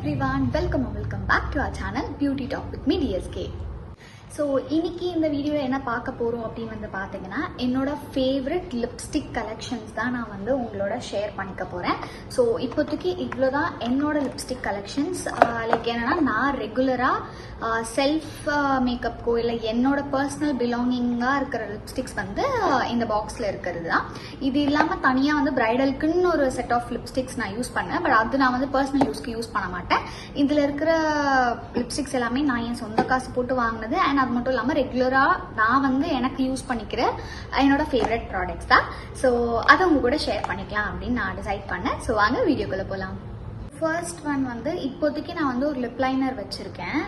everyone, welcome back to our channel Beauty Talk with me DSK. So இன்னைக்கு இந்த வீடியோவில் என்ன பார்க்க போகிறோம் அப்படின்னு வந்து பார்த்தீங்கன்னா என்னோட ஃபேவரட் லிப்ஸ்டிக் கலெக்ஷன்ஸ் தான் நான் வந்து உங்களோட ஷேர் பண்ணிக்க போகிறேன். ஸோ இப்போதைக்கு இவ்வளோ தான் என்னோட லிப்ஸ்டிக் கலெக்ஷன்ஸ். லைக் என்னென்னா நான் ரெகுலராக செல்ஃப் மேக்கப்க்கோ இல்லை என்னோட பர்சனல் பிலாங்கிங்காக இருக்கிற லிப்ஸ்டிக்ஸ் வந்து இந்த பாக்ஸில் இருக்கிறது தான். இது இல்லாமல் தனியாக வந்து ப்ரைடலுக்குன்னு ஒரு செட் ஆஃப் லிப்ஸ்டிக்ஸ் நான் யூஸ் பண்ணேன். பட் அது நான் வந்து பர்சனல் யூஸ்க்கு யூஸ் பண்ண மாட்டேன். இதில் இருக்கிற லிப்ஸ்டிக்ஸ் எல்லாமே நான் என் சொந்த காசு போட்டு வாங்கினது. அண்ட் அது மட்டும் இல்லாமல் ரெகுலராக நான் வந்து எனக்கு யூஸ் பண்ணிக்கிற என்னோட ஃபேவரட் ப்ராடக்ட்ஸ் தான். ஸோ அதை உங்க கூட ஷேர் பண்ணிக்கலாம் அப்படின்னு நான் டிசைட் பண்ணேன். ஸோ வாங்க வீடியோக்குள்ளே போகலாம். ஃபர்ஸ்ட் ஒன் வந்து இப்போதைக்கு நான் வந்து ஒரு லிப் லைனர் வச்சுருக்கேன்.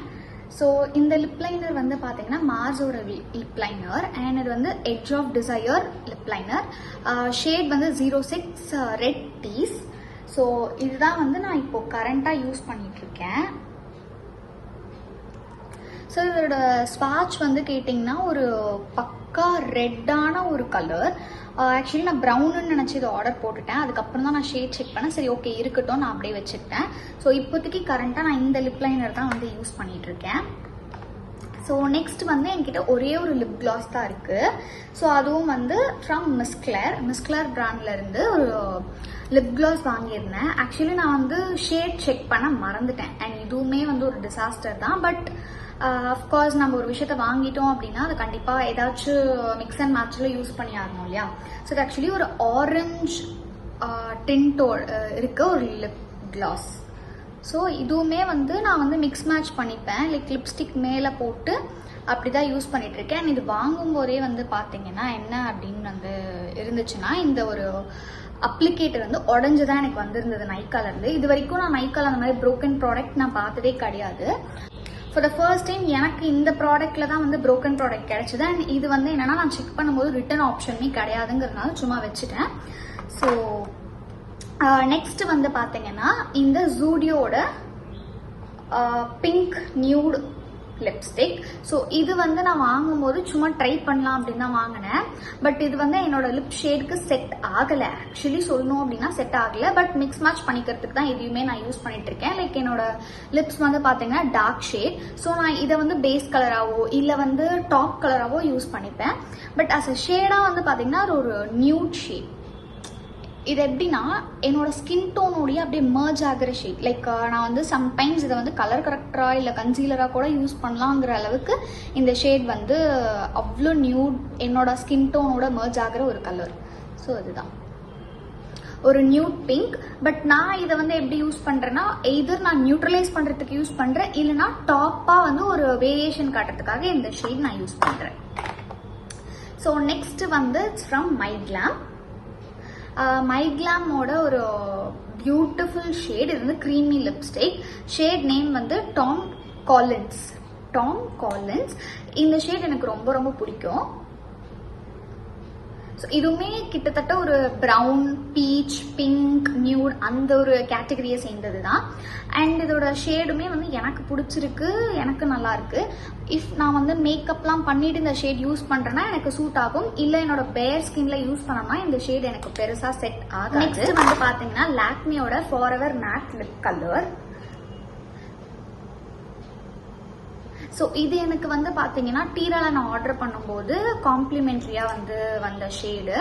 ஸோ இந்த லிப் லைனர் வந்து பார்த்தீங்கன்னா மார்ஸோட லிப் லைனர் அண்ட் இது வந்து edge of desire lip liner. Shade வந்து 06 ரெட் டீஸ். ஸோ இதுதான் வந்து நான் இப்போ கரண்ட்டாக யூஸ் பண்ணிகிட்ருக்கேன். ஸோ இதோட ஸ்வாட்ச் வந்து கேட்டிங்கன்னா ஒரு பக்கா ரெட்டான ஒரு கலர். ஆக்சுவலி நான் ப்ரௌனுன்னு நினச்சி இதை ஆர்டர் போட்டுட்டேன். அதுக்கப்புறம் தான் நான் ஷேட் செக் பண்ணேன். சரி ஓகே இருக்கட்டும், நான் அப்படியே வச்சுக்கிட்டேன். ஸோ இப்போதைக்கு கரண்ட்டாக நான் இந்த லிப் லைனர் தான் வந்து யூஸ் பண்ணிகிட்ருக்கேன். ஸோ நெக்ஸ்ட் வந்து என்கிட்ட ஒரே ஒரு லிப் கிளாஸ் தான் இருக்குது. ஸோ அதுவும் வந்து ஃப்ரம் மிஸ்க்ளேர் பிராண்ட்லேருந்து ஒரு லிப் கிளாஸ் வாங்கியிருந்தேன். ஆக்சுவலி நான் வந்து ஷேட் செக் பண்ண மறந்துட்டேன். அண்ட் இதுவுமே வந்து ஒரு டிசாஸ்டர் தான். பட் அஃப்கோர்ஸ் நம்ம ஒரு விஷயத்த வாங்கிட்டோம் அப்படின்னா அது கண்டிப்பாக ஏதாச்சும் மிக்ஸ் அண்ட் மேட்சில் யூஸ் பண்ணி ஆகணும் இல்லையா. ஸோ இது ஆக்சுவலி ஒரு ஆரஞ்ச் டின்ட்டோட இருக்க ஒரு லிப் கிளாஸ். ஸோ இதுவுமே வந்து நான் வந்து மிக்ஸ் மேட்ச் பண்ணிப்பேன். லைக் லிப்ஸ்டிக் மேலே போட்டு அப்படி தான் யூஸ் பண்ணிகிட்ருக்கேன். அண்ட் இது வாங்கும்போதே வந்து பார்த்தீங்கன்னா என்ன அப்படின்னு வந்து இருந்துச்சுன்னா இந்த ஒரு அப்ளிகேட்டர் வந்து உடஞ்சி தான் எனக்கு வந்திருந்தது நைக்காலேருந்து. இது வரைக்கும் நான் நைக்கால் அந்த மாதிரி ப்ரோக்கன் ப்ராடக்ட் நான் பார்த்ததே கிடையாது. ஃபார் த ஃபர்ஸ்ட் டைம் எனக்கு இந்த ப்ராடக்ட்டில் தான் வந்து ப்ரோக்கன் ப்ராடக்ட் கிடைச்சிது. அண்ட் இது வந்து என்னென்னா நான் செக் பண்ணும்போது ரிட்டர்ன் ஆப்ஷனே கிடையாதுங்கிறதுனால சும்மா வச்சுட்டேன். ஸோ நெக்ஸ்ட் வந்து பார்த்தீங்கன்னா இந்த ஜூடியோட பிங்க் நியூட் லிப்ஸ்டிக். ஸோ இது வந்து நான் வாங்கும்போது சும்மா ட்ரை பண்ணலாம் அப்படின்னு தான் வாங்கினேன். பட் இது வந்து என்னோட லிப் ஷேடுக்கு செட் ஆகலை. ஆக்சுவலி சொல்லணும் அப்படின்னா செட் ஆகலை. பட் மிக்ஸ் மேட்ச் பண்ணிக்கிறதுக்கு தான் எதுவுமே நான் யூஸ் பண்ணிட்டு இருக்கேன். லைக் என்னோட லிப்ஸ் வந்து பார்த்தீங்கன்னா டார்க் ஷேட். ஸோ நான் இதை வந்து பேஸ் கலராகவோ இல்லை வந்து டாப் கலராகவோ யூஸ் பண்ணிப்பேன். பட் அஸ் அ ஷேடாக வந்து பார்த்தீங்கன்னா ஒரு நியூட் ஷேட். இது எப்படின்னா என்னோட ஸ்கின் டோனோடைய அப்படியே மர்ஜ் ஆகிற ஷேட். லைக் நான் வந்து சம்டைம்ஸ் இதை வந்து கலர் கரெக்டராக இல்லை கன்சீலராக கூட யூஸ் பண்ணலாங்கிற அளவுக்கு இந்த ஷேட் வந்து அவ்வளோ நியூட் என்னோட ஸ்கின் டோனோட மர்ஜ் ஆகிற ஒரு கலர். ஸோ இதுதான் ஒரு நியூட் பிங்க். பட் நான் இதை வந்து எப்படி யூஸ் பண்ணுறேன்னா எதர் நான் நியூட்ரலைஸ் பண்ணுறதுக்கு யூஸ் பண்ணுறேன் இல்லைனா டாப்பாக வந்து ஒரு வேரியேஷன் காட்டுறதுக்காக இந்த ஷேட் நான் யூஸ் பண்ணுறேன். ஸோ நெக்ஸ்ட் வந்து இட்ஸ் ஃப்ரம் மைக்ளாமோட ஒரு பியூட்டிஃபுல் ஷேட். இது வந்து க்ரீமி லிப்ஸ்டிக். ஷேட் நேம் வந்து டாம் காலின்ஸ். இந்த ஷேட் எனக்கு ரொம்ப ரொம்ப பிடிக்கும். ஸோ இதுவுமே கிட்டத்தட்ட ஒரு ப்ரௌன், பீச், பிங்க், நியூட் அந்த ஒரு கேட்டகரியை சேர்ந்தது தான். அண்ட் இதோட ஷேடுமே வந்து எனக்கு பிடிச்சிருக்கு, எனக்கு நல்லா இருக்கு. இஃப் நான் வந்து மேக்கப்லாம் பண்ணிட்டு இந்த ஷேட் யூஸ் பண்ணுறேன்னா எனக்கு சூட் ஆகும். இல்லை என்னோட பேர் ஸ்கின்ல யூஸ் பண்ணோம்னா இந்த ஷேட் எனக்கு பெருசாக செட் ஆகும். நெக்ஸ்ட் வந்து பார்த்தீங்கன்னா லாக்மியோட forever matte lip colour. So இது எனக்கு வந்து பார்த்தீங்கன்னா டீரால நான் ஆர்டர் பண்ணும்போது காம்ப்ளிமெண்ட்ரியாக வந்து வந்த ஷேடு.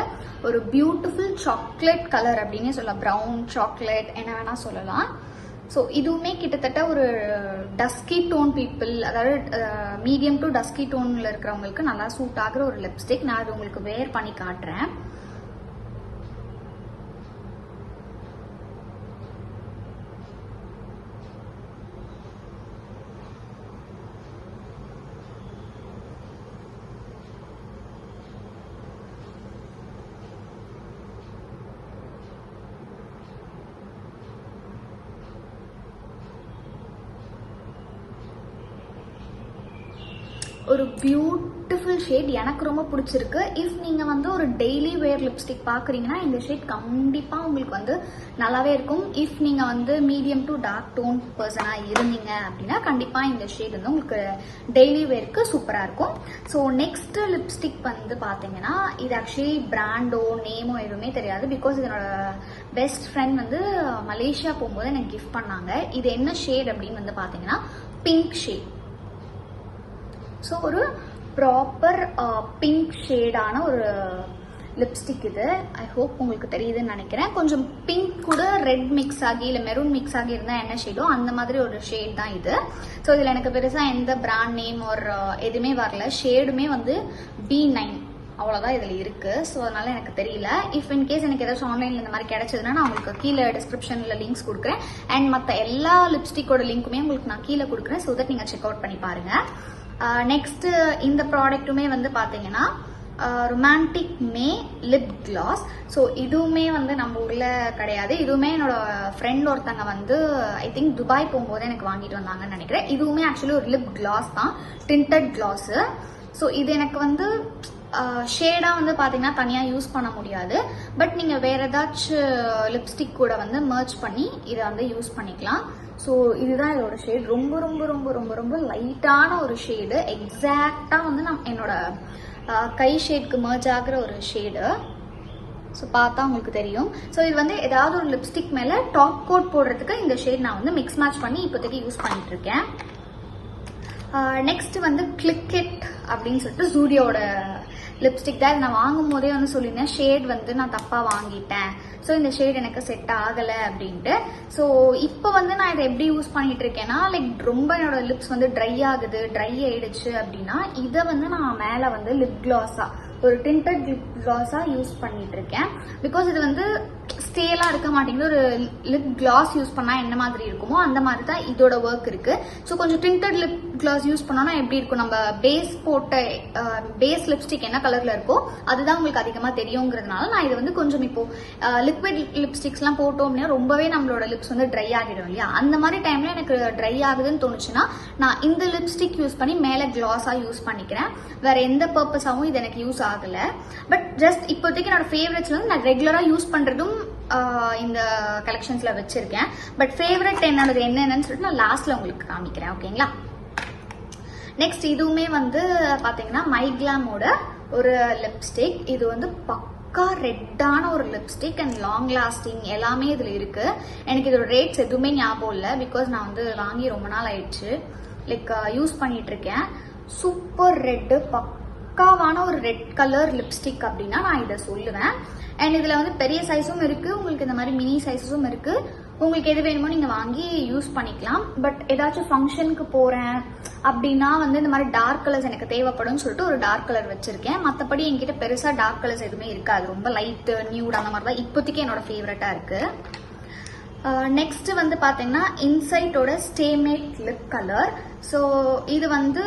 ஒரு பியூட்டிஃபுல் சாக்லேட் கலர் அப்படின்னே சொல்லலாம். ப்ரௌன் சாக்லேட் என்ன வேணால் சொல்லலாம். ஸோ இதுவுமே கிட்டத்தட்ட ஒரு டஸ்கி டோன் பீப்புள், அதாவது மீடியம் டு டஸ்கி டோனில் இருக்கிறவங்களுக்கு நல்லா சூட் ஆகிற ஒரு லிப்ஸ்டிக். நான் அது உங்களுக்கு வேர் பண்ணி காட்டுறேன். ஒரு பியூட்டிஃபுல் ஷேட், எனக்கு ரொம்ப பிடிச்சிருக்கு. இஃப் நீங்கள் வந்து ஒரு டெய்லி வேர் லிப்ஸ்டிக் பார்க்குறீங்கன்னா இந்த ஷேட் கண்டிப்பாக உங்களுக்கு வந்து நல்லாவே இருக்கும். இஃப் நீங்கள் வந்து மீடியம் டு டார்க் டோன் பர்சனாக இருந்தீங்க அப்படின்னா கண்டிப்பாக இந்த ஷேட் வந்து உங்களுக்கு டெய்லி வேருக்கு சூப்பராக இருக்கும். ஸோ நெக்ஸ்ட் லிப்ஸ்டிக் வந்து பார்த்தீங்கன்னா இது ஆக்சுவலி பிராண்டோ நேமோ எதுவுமே தெரியாது. பிகாஸ் இதனோட பெஸ்ட் ஃப்ரெண்ட் வந்து மலேசியா போகும்போது எனக்கு கிஃப்ட் பண்ணாங்க. இது என்ன ஷேட் அப்படின்னு வந்து பார்த்தீங்கன்னா பிங்க் ஷேட். ஸோ ஒரு ப்ராப்பர் பிங்க் ஷேடான ஒரு லிப்ஸ்டிக் இது. ஐ ஹோப் உங்களுக்கு தெரியுதுன்னு நினைக்கிறேன். கொஞ்சம் பிங்க் கூட ரெட் மிக்ஸ் ஆகி இல்லை மெரூன் மிக்ஸ் ஆகி இருந்தால் என்ன ஷேடோ அந்த மாதிரி ஒரு ஷேட் தான் இது. ஸோ இதில் எனக்கு பெருசாக எந்த பிராண்ட் நேம் ஒரு எதுவுமே வரல. ஷேடுமே வந்து B9 அவ்வளோதான் இதில் இருக்குது. ஸோ அதனால எனக்கு தெரியல. இஃப் இன்கேஸ் எனக்கு ஏதாச்சும் ஆன்லைனில் இந்த மாதிரி கிடைச்சதுன்னா நான் உங்களுக்கு கீழே டிஸ்கிரிப்ஷனில் லிங்க்ஸ் கொடுக்குறேன். அண்ட் மற்ற எல்லா லிப்ஸ்டிக்கோட லிங்க்குமே உங்களுக்கு நான் கீழே கொடுக்குறேன். ஸோ தட் நீங்கள் செக் அவுட் பண்ணி பாருங்கள். நெக்ஸ்ட் இந்த ப்ராடக்ட்டுமே வந்து பார்த்தீங்கன்னா ரொமான்டிக் மே லிப் கிளாஸ். ஸோ இதுவுமே வந்து நம்ம ஊரில் கிடையாது. இதுவுமே என்னோட ஃப்ரெண்ட் ஒருத்தங்க வந்து ஐ திங்க் துபாய் போகும்போது எனக்கு வாங்கிட்டு வந்தாங்கன்னு நினைக்கிறேன். இதுவுமே ஆக்சுவலி ஒரு லிப் கிளாஸ் தான், டிண்டட் கிளாஸு. ஸோ இது எனக்கு வந்து ஷேடாக வந்து பார்த்தீங்கன்னா தனியாக யூஸ் பண்ண முடியாது. பட் நீங்கள் வேறு ஏதாச்சும் லிப்ஸ்டிக் கூட வந்து மர்ச் பண்ணி இதை வந்து யூஸ் பண்ணிக்கலாம். ஸோ இதுதான் இதோட ஷேட். ரொம்ப ரொம்ப ரொம்ப ரொம்ப ரொம்ப லைட்டான ஒரு ஷேடு. எக்ஸாக்டாக வந்து நான் என்னோட கை ஷேட்க்கு மர்ஜ் ஆகிற ஒரு ஷேடு. ஸோ பார்த்தா உங்களுக்கு தெரியும். ஸோ இது வந்து ஏதாவது ஒரு லிப்ஸ்டிக் மேலே டாப் கோட் போடுறதுக்கு இந்த ஷேட் நான் வந்து மிக்ஸ் மேட்ச் பண்ணி இப்போதைக்கு யூஸ் பண்ணிட்டு இருக்கேன். நெக்ஸ்ட் வந்து கிளிக் இட் அப்படின்னு சொல்லிட்டு ஜூடியோட லிப்ஸ்டிக் தான். இது நான் வாங்கும் போதே வந்து சொல்லியிருந்தேன் ஷேட் வந்து நான் தப்பாக வாங்கிட்டேன், ஸோ இந்த ஷேட் எனக்கு செட் ஆகலை அப்படின்ட்டு. ஸோ இப்போ வந்து நான் இதை எப்படி யூஸ் பண்ணிட்டு இருக்கேன்னா லைக் ரொம்ப என்னோட லிப்ஸ் வந்து ட்ரை ஆயிடுச்சு அப்படின்னா இதை வந்து நான் மேலே வந்து லிப் கிளாஸாக ஒரு டிண்டட் லிப் கிளாஸாக யூஸ் பண்ணிட்டு இருக்கேன். பிகாஸ் இது வந்து ஸ்டேலாக இருக்க மாட்டேங்குது. ஒரு லிப் கிளாஸ் யூஸ் பண்ணால் என்ன மாதிரி இருக்குமோ அந்த மாதிரி தான் இதோட ஒர்க் இருக்கு. ஸோ கொஞ்சம் டிண்டட் லிப் கிளாஸ் யூஸ் பண்ணோன்னா எப்படி இருக்கும், நம்ம பேஸ் போட்ட பேஸ் லிப்ஸ்டிக் என்ன கலர்ல இருக்கோ அதுதான் உங்களுக்கு அதிகமாக தெரியுங்கிறதுனால நான் இது வந்து கொஞ்சம் இப்போ லிக்விட் லிப்ஸ்டிக்ஸ்லாம் போட்டோம் அப்படின்னா ரொம்பவே நம்மளோட லிப்ஸ் வந்து ட்ரை ஆகிடும் இல்லையா. அந்த மாதிரி டைம்ல எனக்கு ட்ரை ஆகுதுன்னு தோணுச்சுன்னா நான் இந்த லிப்ஸ்டிக் யூஸ் பண்ணி மேலே கிளாஸாக யூஸ் பண்ணிக்கிறேன். வேற எந்த பர்பஸாகவும் இது எனக்கு யூஸ் ஆகல. பட் ஜஸ்ட் இப்போதைக்கு என்னோட ஃபேவரட்ஸ்ல வந்து நான் ரெகுலராக யூஸ் பண்றதும் இந்த கலெக்ஷன்ஸ்ல வச்சிருக்கேன். பட் ஃபேவரட் என்னோட என்னன்னு சொல்லிட்டு நான் லாஸ்ட்ல உங்களுக்கு காமிக்கிறேன். ஓகேங்களா. நெக்ஸ்ட் இதுவுமே வந்து பாத்தீங்கன்னா மைக்ளாமோட ஒரு லிப்ஸ்டிக். இது வந்து பக்கா ரெட்டான ஒரு லிப்ஸ்டிக் அண்ட் லாங் லாஸ்டிங் எல்லாமே இதுல இருக்கு. எனக்கு இதோட ரேட்ஸ் எதுவுமே ஞாபகம் இல்லை. பிகாஸ் நான் வந்து வாங்கி ரொம்ப நாள் ஆயிடுச்சு. லைக் யூஸ் பண்ணிட்டு இருக்கேன். சூப்பர் ரெட்டு, பக்காவான ஒரு ரெட் கலர் லிப்ஸ்டிக் அப்படின்னா நான் இதை சொல்லுவேன். அண்ட் இதுல வந்து பெரிய சைஸும் இருக்கு, உங்களுக்கு இந்த மாதிரி மினி சைஸஸும் இருக்கு. உங்களுக்கு எது வேணுமோ நீங்க வாங்கி யூஸ் பண்ணிக்கலாம். பட் ஏதாச்சும் ஃபங்க்ஷனுக்கு போறேன் அப்படின்னா வந்து இந்த மாதிரி டார்க் கலர்ஸ் எனக்கு தேவைப்படும் சொல்லிட்டு ஒரு டார்க் கலர் வச்சிருக்கேன். மற்றபடி என்கிட்ட பெருசா டார்க் கலர்ஸ் எதுவுமே இருக்காது. ரொம்ப லைட் நியூட் அந்த மாதிரி தான் இப்போதைக்கு என்னோட ஃபேவரட்டா இருக்கு. நெக்ஸ்ட் வந்து பாத்தீங்கன்னா இன்சைட்டோட ஸ்டேமேட் லிப் கலர். ஸோ இது வந்து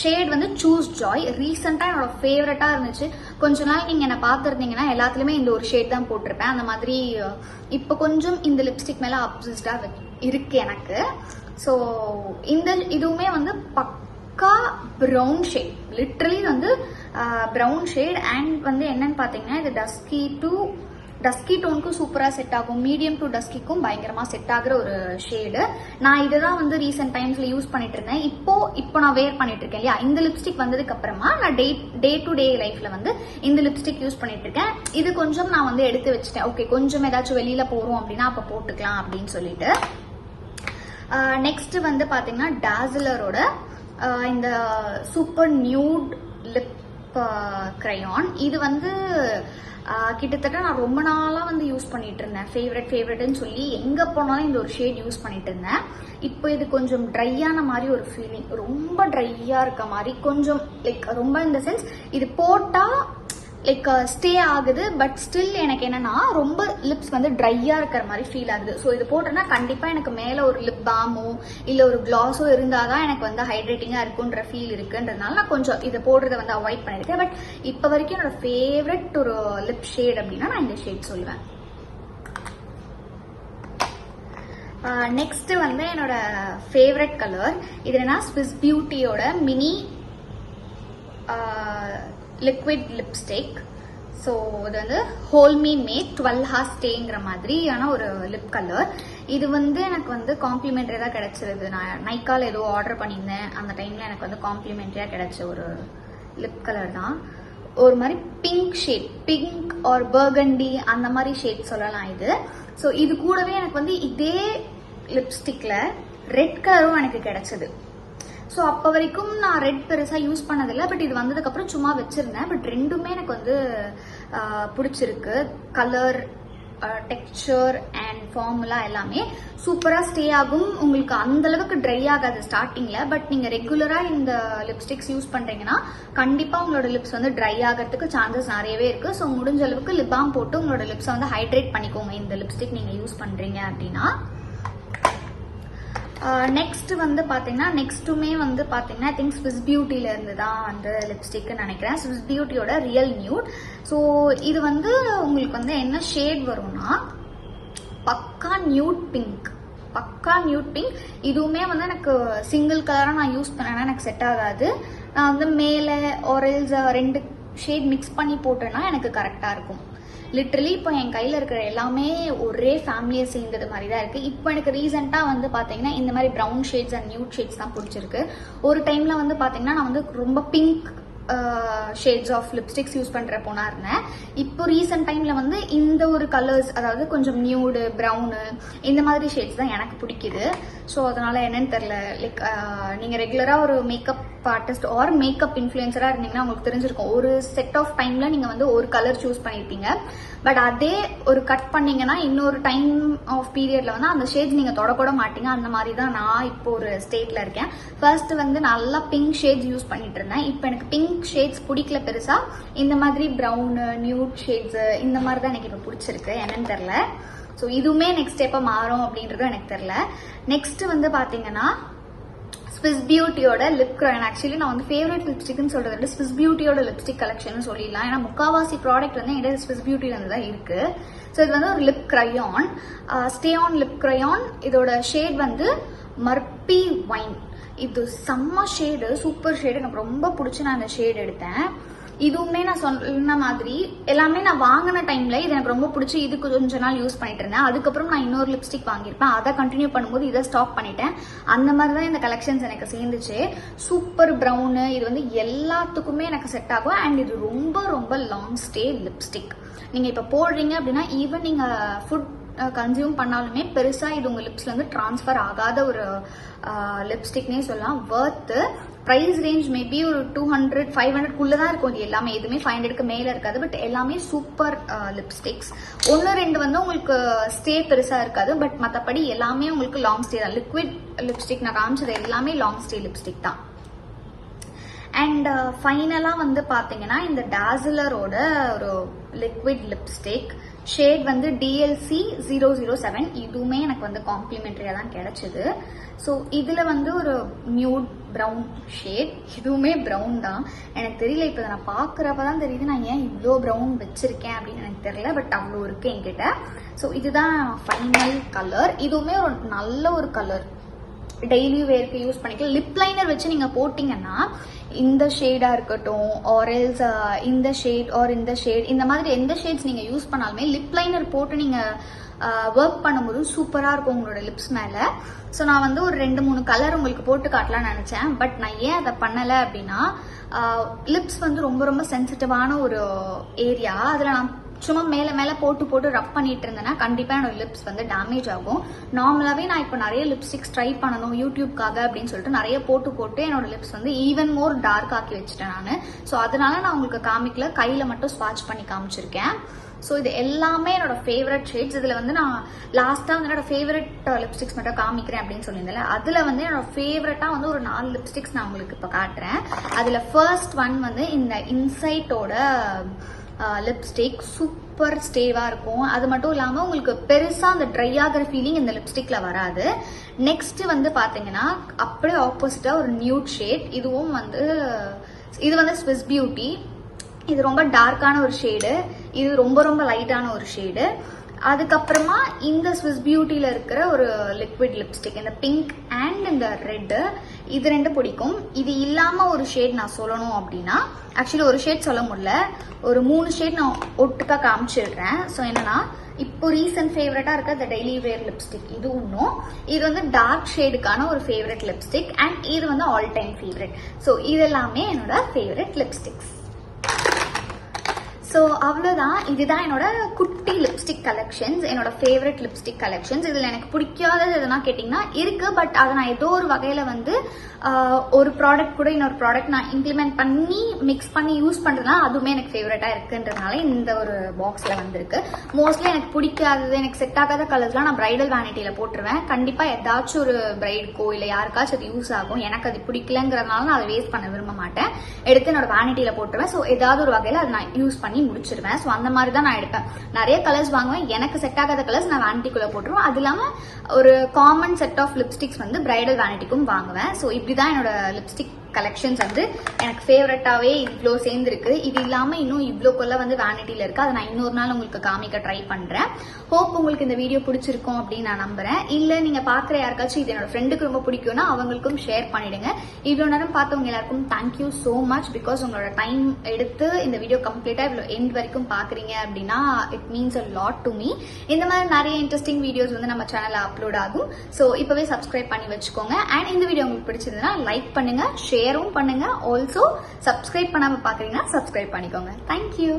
ஷேட் வந்து சூஸ் ஜாய். ரீசெண்டாக என்னோட ஃபேவரட்டாக இருந்துச்சு. கொஞ்ச நாள் நீங்கள் என்னை பார்த்துருந்தீங்கன்னா எல்லாத்துலேயுமே இந்த ஒரு ஷேட் தான் போட்டிருப்பேன். அந்த மாதிரி இப்போ கொஞ்சம் இந்த லிப்ஸ்டிக் மேலே அப்சஸ்டாக இருக்கு எனக்கு. ஸோ இந்த இதுவுமே வந்து பக்கா ப்ரௌன் ஷேட், லிட்ரலி வந்து ப்ரௌன் ஷேட். அண்ட் வந்து என்னன்னு பார்த்தீங்கன்னா இது டஸ்கி டோனுக்கும் சூப்பராக செட் ஆகும், மீடியம் டு டஸ்கிக்கும் பயங்கரமாக செட் ஆகுற ஒரு ஷேடு. நான் இதுதான் வந்து ரீசெண்ட் டைம்ஸ்ல யூஸ் பண்ணிட்டு இருந்தேன். இப்போ நான் வேர் பண்ணிட்டு இருக்கேன் இல்லையா. இந்த லிப்ஸ்டிக் வந்ததுக்கு அப்புறமா நான் டே டு டே லைஃப்ல வந்து இந்த லிப்ஸ்டிக் யூஸ் பண்ணிட்டு இருக்கேன். இது கொஞ்சம் நான் வந்து எடுத்து வச்சுட்டேன். ஓகே, கொஞ்சம் ஏதாச்சும் வெளியில போறோம் அப்படின்னா அப்ப போட்டுக்கலாம் அப்படின்னு சொல்லிட்டு. நெக்ஸ்ட் வந்து பாத்தீங்கன்னா டாசிலரோட இந்த சூப்பர் நியூட் லிப் கிரையான். இது வந்து கிட்டத்தட்ட நான் ரொம்ப நாளா வந்து யூஸ் பண்ணிட்டு இருந்தேன். ஃபேவரட்னு சொல்லி எங்க போனாலும் இந்த ஒரு ஷேட் யூஸ் பண்ணிட்டு இருந்தேன். இப்போ இது கொஞ்சம் ட்ரையான மாதிரி ஒரு ஃபீலிங், ரொம்ப ட்ரையா இருக்க மாதிரி, கொஞ்சம் லைக் ரொம்ப இந்த சென்ஸ் இது போட்டா லைக் ஸ்டே ஆகுது. பட் ஸ்டில் எனக்கு என்னன்னா ரொம்ப லிப்ஸ் வந்து ட்ரையா இருக்கிற மாதிரி ஃபீல் ஆகுது. ஸோ இது போட்டோன்னா கண்டிப்பா எனக்கு மேல ஒரு லிப் பாமோ இல்ல ஒரு கிளாஸோ இருந்தாதான் எனக்கு வந்து ஹைட்ரேட்டிங்கா இருக்குன்ற ஃபீல் இருக்குன்றதுனால நான் கொஞ்சம் இதை போடுறத வந்து அவாய்ட் பண்ணிருக்கேன். பட் இப்போ வரைக்கும் என்னோட ஃபேவரட் ஒரு லிப் ஷேட் அப்படின்னா நான் இந்த ஷேட் சொல்லுவேன். நெக்ஸ்ட் வந்து என்னோட ஃபேவரட் கலர் இது என்ன, ஸ்விஸ் பியூட்டியோட மினி லிக்விட் லிப்ஸ்டிக். ஸோ இது வந்து ஹோல்மி மேட் 12 hours ஸ்டேங்கிற மாதிரியான ஒரு லிப் கலர். இது வந்து எனக்கு வந்து காம்ப்ளிமெண்ட்ரியாக தான் கிடைச்சிருது. நான் நைக்கால் ஏதோ ஆர்டர் பண்ணியிருந்தேன், அந்த டைமில் எனக்கு வந்து காம்ப்ளிமெண்ட்ரியாக கிடைச்ச ஒரு லிப் கலர் தான். ஒரு மாதிரி pink shade, pink or burgundy அந்த மாதிரி ஷேட் சொல்லலாம் இது. ஸோ இது கூடவே எனக்கு வந்து இதே லிப்ஸ்டிக்கில் ரெட் கலரும் எனக்கு கிடைச்சது. ஸோ அப்போ வரைக்கும் நான் ரெட் பெருசாக யூஸ் பண்ணதில்லை, பட் இது வந்ததுக்கப்புறம் சும்மா வச்சுருந்தேன். பட் ரெண்டுமே எனக்கு வந்து பிடிச்சிருக்கு. கலர், டெக்ஸ்சர் அண்ட் ஃபார்முலா எல்லாமே சூப்பராக ஸ்டே ஆகும். உங்களுக்கு அந்தளவுக்கு ட்ரை ஆகாது ஸ்டார்டிங்கில். பட் நீங்கள் ரெகுலராக இந்த லிப்ஸ்டிக்ஸ் யூஸ் பண்ணுறீங்கன்னா கண்டிப்பாக உங்களோட லிப்ஸ் வந்து ட்ரை ஆகிறதுக்கு சான்சஸ் நிறையவே இருக்குது. ஸோ முடிஞ்ச அளவுக்கு லிப் பாம் போட்டு உங்களோட லிப்ஸை வந்து ஹைட்ரேட் பண்ணிக்கோங்க இந்த லிப்ஸ்டிக் நீங்கள் யூஸ் பண்ணுறீங்க அப்படின்னா. நெக்ஸ்ட் வந்து பார்த்தீங்கன்னா நெக்ஸ்ட்டுமே வந்து பார்த்தீங்கன்னா ஐ திங்க் ஸ்விஸ் பியூட்டில இருந்து தான் அந்த லிப்ஸ்டிக்னு நினைக்கிறேன். ஸ்விஸ் பியூட்டியோட ரியல் நியூட். ஸோ இது வந்து உங்களுக்கு வந்து என்ன ஷேட் வரும்னா பக்கா நியூட் பிங்க். பக்கா நியூட் பிங்க். இதுவுமே வந்து எனக்கு சிங்கிள் கலராக நான் யூஸ் பண்ணேன்னா எனக்கு செட் ஆகாது. நான் வந்து மேலே ஆரல்ஸ் 2 ஷேட் மிக்ஸ் பண்ணி போட்டேன்னா எனக்கு கரெக்டாக இருக்கும். லிட்ரலி இப்போ என் கையில் இருக்கிற எல்லாமே ஒரே ஃபேமிலியை சேர்ந்தது மாதிரி தான் இருக்குது. இப்போ எனக்கு ரீசெண்டாக வந்து பார்த்தீங்கன்னா இந்த மாதிரி brown shades and nude shades தான் பிடிச்சிருக்கு. ஒரு டைமில் வந்து பார்த்தீங்கன்னா நான் வந்து ரொம்ப pink shades of lipsticks use பண்ணுற பொண்ணா இருந்தேன். இப்போ ரீசெண்ட் டைமில் வந்து இந்த ஒரு கலர்ஸ், அதாவது கொஞ்சம் நியூடு, ப்ரௌனு, இந்த மாதிரி ஷேட்ஸ் தான் எனக்கு பிடிக்குது. ஸோ அதனால் என்னன்னு தெரில. லைக் நீங்கள் ரெகுலராக ஒரு மேக்கப் ஆர்டிஸ்ட் ஆர் மேக்கப் இன்ஃப்ளூயன்சராக இருந்தீங்கன்னா உங்களுக்கு தெரிஞ்சிருக்கும். ஒரு செட் ஆஃப் டைமில் நீங்கள் வந்து ஒரு கலர் சூஸ் பண்ணியிருப்பீங்க. பட் அதே ஒரு கட் பண்ணீங்கன்னா இன்னொரு டைம் ஆஃப் பீரியட்ல வந்து அந்த ஷேட்ஸ் நீங்கள் தொடக்கூட மாட்டீங்க. அந்த மாதிரி தான் நான் இப்போ ஒரு ஸ்டேட்டில் இருக்கேன். ஃபர்ஸ்ட் வந்து நல்லா பிங்க் ஷேட்ஸ் யூஸ் பண்ணிட்டு இருந்தேன். இப்போ எனக்கு பிங்க் ஷேட்ஸ் பிடிக்கல பெருசா. இந்த மாதிரி ப்ரௌனு, நியூட் ஷேட்ஸ் இந்த மாதிரி தான் எனக்கு இப்போ பிடிச்சிருக்கு. என்னன்னு தெரில. ஸோ இதுவுமே நெக்ஸ்ட் எப்போ மாறும் அப்படின்றதும் எனக்கு தெரில. நெக்ஸ்ட் வந்து பார்த்தீங்கன்னா ஸ்விஸ் பியூட்டியோட லிப் கிரையான். ஆக்சுவலி நான் வந்து ஃபேவரட் லிப்ஸ்டிக்னு சொல்றதை விட ஸ்விஸ் பியூட்டியோட லிப்ஸ்டிக் கலெக்ஷன் சொல்லிடலாம். ஏன்னா முக்காவாசி ப்ராடக்ட் வந்து என்கிட்ட ஸ்விஸ் பியூட்டில இருந்து தான் இருக்கு. ஸோ இது வந்து ஒரு lip crayon, stay on lip crayon. இதோட ஷேட் வந்து மர்பி வைன். இது செம்ம ஷேடு, சூப்பர் ஷேடு. எனக்கு ரொம்ப பிடிச்சி நான் இந்த ஷேட் எடுத்தேன். இதுவுமே நான் சொன்ன மாதிரி எல்லாமே நான் வாங்கின டைம்ல இது எனக்கு ரொம்ப பிடிச்சி இது கொஞ்ச நாள் யூஸ் பண்ணிட்டு இருந்தேன். அதுக்கப்புறம் நான் இன்னொரு லிப்ஸ்டிக் வாங்கியிருப்பேன், அதை கண்டினியூ பண்ணும்போது இதை ஸ்டாப் பண்ணிட்டேன். அந்த மாதிரி தான் இந்த கலெக்ஷன்ஸ் எனக்கு சேர்ந்துச்சு. Super brown. இது வந்து எல்லாத்துக்குமே எனக்கு செட் ஆகும். அண்ட் இது ரொம்ப ரொம்ப லாங் ஸ்டே லிப்ஸ்டிக். நீங்கள் இப்போ போடுறீங்க அப்படின்னா ஈவன் நீங்கள் ஃபுட் கன்சியூம் பண்ணாலுமே பெருசாக இது உங்கள் லிப்ஸ்ல இருந்து டிரான்ஸ்ஃபர் ஆகாத ஒரு லிப்ஸ்டிக்னே சொல்லலாம். வர்த்து. ப்ரைஸ் ரேஞ்ச் மேபி ஒரு 200 500 தான் இருக்கும். இது எல்லாமே எதுவுமே 500க்கு மேலே இருக்காது. பட் எல்லாமே சூப்பர் லிப்ஸ்டிக்ஸ். 1-2 வந்து உங்களுக்கு ஸ்டே பெருசாக இருக்காது. பட் மற்றபடி எல்லாமே உங்களுக்கு லாங் ஸ்டே தான். லிக்விட் லிப்ஸ்டிக் நான் காமிச்சது எல்லாமே லாங் ஸ்டே லிப்ஸ்டிக் தான். அண்ட் ஃபைனலாக வந்து பார்த்தீங்கன்னா இந்த டாசிலரோட ஒரு லிக்விட் லிப்ஸ்டிக் ஷேட் வந்து DLC 007. இதுவுமே எனக்கு வந்து காம்ப்ளிமெண்ட்ரியாக தான் கிடைச்சிது. ஸோ இதில் வந்து ஒரு நியூட் ப்ரௌன் ஷேட். இதுவுமே ப்ரௌன் தான். எனக்கு தெரியல, இப்போ நான் பார்க்குறப்ப தான் தெரியுது நான் ஏன் இவ்வளோ ப்ரௌன் வச்சுருக்கேன் அப்படின்னு எனக்கு தெரியல. பட் அவ்வளோ இருக்குது என்கிட்ட. ஸோ இதுதான் ஃபைனல் கலர். இதுவுமே ஒரு நல்ல ஒரு கலர். டெய்லி வேருக்கு யூஸ் பண்ணிக்கலாம். லிப் லைனர் வச்சு நீங்கள் போட்டிங்கன்னா இந்த ஷேடாக இருக்கட்டும் ஆரல்ஸ் இந்த ஷேட் ஆர் இந்த ஷேட், இந்த மாதிரி எந்த ஷேட்ஸ் நீங்கள் யூஸ் பண்ணாலுமே லிப் லைனர் போட்டு நீங்கள் ஒர்க் பண்ணும்போது சூப்பராக இருக்கும் உங்களோட லிப்ஸ் மேலே. ஸோ நான் வந்து ஒரு 2-3 கலர் உங்களுக்கு போட்டு காட்டலாம்னு நினச்சேன். பட் நான் ஏன் அதை பண்ணலை அப்படின்னா லிப்ஸ் வந்து ரொம்ப ரொம்ப சென்சிட்டிவான ஒரு ஏரியா. அதில் நான் சும்மா மேலே மேலே போட்டு ரப் பண்ணிட்டு இருந்தேன்னா கண்டிப்பாக என்னோட லிப்ஸ் வந்து டேமேஜ் ஆகும். நார்மலாகவே நான் இப்போ நிறைய லிப்ஸ்டிக்ஸ் ட்ரை பண்ணணும் யூடியூப்காக அப்படின்னு சொல்லிட்டு நிறைய போட்டு என்னோட லிப்ஸ் வந்து ஈவன் மோர் டார்க் ஆக்கி வச்சுட்டேன் நான். ஸோ அதனால நான் உங்களுக்கு காமிக்கல, கையில் மட்டும் ஸ்வாட்ச் பண்ணி காமிச்சிருக்கேன். ஸோ இது எல்லாமே என்னோட ஃபேவரட் ஷேட்ஸ். இதில் வந்து நான் லாஸ்ட்டாக வந்து என்னோட ஃபேவரட் லிப்ஸ்டிக்ஸ் மட்டும் காமிக்கிறேன் அப்படின்னு சொல்லியிருந்தேன். அதில் வந்து என்னோட ஃபேவரட்டாக வந்து ஒரு 4 லிப்ஸ்டிக்ஸ் நான் உங்களுக்கு இப்போ காட்டுறேன். அதில் ஃபர்ஸ்ட் ஒன் வந்து இந்த இன்சைட்டோட லிப்ஸ்டிக். சூப்பர் ஸ்டேவாக இருக்கும். அது மட்டும் இல்லாமல் உங்களுக்கு பெருசாக அந்த ட்ரை ஆகிற ஃபீலிங் இந்த லிப்ஸ்டிக்கில் வராது. நெக்ஸ்ட் வந்து பார்த்தீங்கன்னா அப்படியே ஆப்போசிட்டாக ஒரு நியூட் ஷேட். இதுவும் வந்து இது வந்து ஸ்விஸ் பியூட்டி. இது ரொம்ப டார்க்கான ஒரு ஷேடு, இது ரொம்ப ரொம்ப லைட்டான ஒரு ஷேடு. அதுக்கப்புறமா இந்த ஸ்விஸ் பியூட்டியில் இருக்கிற ஒரு லிக்விட் லிப்ஸ்டிக், இந்த பிங்க் அண்ட் இந்த ரெட்டு, இது ரெண்டு பிடிக்கும். இது இல்லாமல் ஒரு ஷேட் நான் சொல்லணும் அப்படின்னா, ஆக்சுவலி ஒரு ஷேட் சொல்ல முடியல, ஒரு 3 ஷேட் நான் ஒட்டுக்கா காமிச்சிடுறேன். ஸோ என்னன்னா, இப்போ ரீசன்ட் ஃபேவரட்டாக இருக்க இந்த டெய்லி வேர் லிப்ஸ்டிக் இது ஒன்றும், இது வந்து டார்க் ஷேடுக்கான ஒரு ஃபேவரட் லிப்ஸ்டிக் அண்ட் இது வந்து ஆல் டைம் ஃபேவரட். ஸோ இது எல்லாமே என்னோட ஃபேவரட் லிப்ஸ்டிக்ஸ். ஸோ அவ்வளோதான், இதுதான் என்னோட குட்டி லிப்ஸ்டிக் கலெக்ஷன்ஸ், என்னோட ஃபேவரட் லிப்ஸ்டிக் கலெக்ஷன்ஸ். இதில் எனக்கு பிடிக்காதது எதுனா கேட்டிங்கன்னா இருக்குது, பட் அதை நான் ஏதோ ஒரு வகையில் வந்து ஒரு ப்ராடக்ட் கூட இன்னொரு ப்ராடக்ட் நான் இம்ப்ளிமெண்ட் பண்ணி மிக்ஸ் பண்ணி யூஸ் பண்ணுறதுனா அதுவுமே எனக்கு ஃபேவரட்டாக இருக்குன்றதுனால இந்த ஒரு பாக்ஸில் வந்திருக்கு. மோஸ்ட்லி எனக்கு பிடிக்காதது, எனக்கு செட் ஆகாத கலர்ஸ்லாம் நான் பிரைடல் வேனிட்டியில் போட்டுருவேன். கண்டிப்பாக ஏதாச்சும் ஒரு பிரைடுக்கோ இல்லை யாருக்காச்சும் அது யூஸ் ஆகும். எனக்கு அது பிடிக்கலங்கிறதுனால நான் அதை வேஸ்ட் பண்ண விரும்ப மாட்டேன். எடுத்து என்னோட வேனிட்டியில் போட்டுருவேன். ஸோ ஏதாவது ஒரு வகையில் அதை நான் யூஸ் பண்ணி முடிச்சிருவேன். ஸோ அந்த மாதிரி தான் நான் எடுப்பேன். நிறைய கலர்ஸ் வாங்குவேன், எனக்கு செட் ஆகாத கலர்ஸ் நான் வேனிட்டிக்குள்ள போட்டுருவேன். அது இல்லாமல் ஒரு காமன் செட் ஆஃப் லிப்ஸ்டிக்ஸ் வந்து பிரைடல் வேனிட்டிக்கும் வாங்குவேன். ஸோ இப்படிதான் என்னோட லிப்ஸ்டிக் கலெக்ஷன்ஸ் வந்து எனக்கு ஃபேவரட்டாகவே இவ்வளோ சேர்ந்துருக்கு. இது இல்லாமல் இன்னும் இவ்வளோக்குள்ள வந்து வேனிட்டியில் இருக்குது. அதை நான் இன்னொரு நாள் உங்களுக்கு காமிக்க ட்ரை பண்ணுறேன். ஹோப் உங்களுக்கு இந்த வீடியோ பிடிச்சிருக்கும் அப்படின்னு நான் நம்புறேன். இல்லை நீங்கள் பார்க்குற யாருக்காச்சும் இது என்னோட ஃப்ரெண்டுக்கு ரொம்ப பிடிக்கும்னா அவங்களுக்கும் ஷேர் பண்ணிடுங்க. இவ்வளோ நேரம் பார்த்தவங்க எல்லாருக்கும் தேங்க்யூ ஸோ மச். பிகாஸ் உங்களோட டைம் எடுத்து இந்த வீடியோ கம்ப்ளீட்டாக இவ்வளோ எண்ட் வரைக்கும் பார்க்குறீங்க அப்படின்னா it means a lot to me. இந்த மாதிரி நிறைய இன்ட்ரெஸ்டிங் வீடியோஸ் வந்து நம்ம சேனலில் அப்லோட் ஆகும். ஸோ இப்போவே சப்ஸ்கிரைப் பண்ணி வச்சுக்கோங்க. அண்ட் இந்த வீடியோ உங்களுக்கு பிடிச்சிருந்ததுன்னா லைக் பண்ணுங்க, ஷேரும் பண்ணுங்க. ஆல்சோ சப்ஸ்கிரைப் பண்ணாம பாக்குறீங்கன்னா சப்ஸ்கிரைப் பண்ணிக்கோங்க. தேங்க்யூ.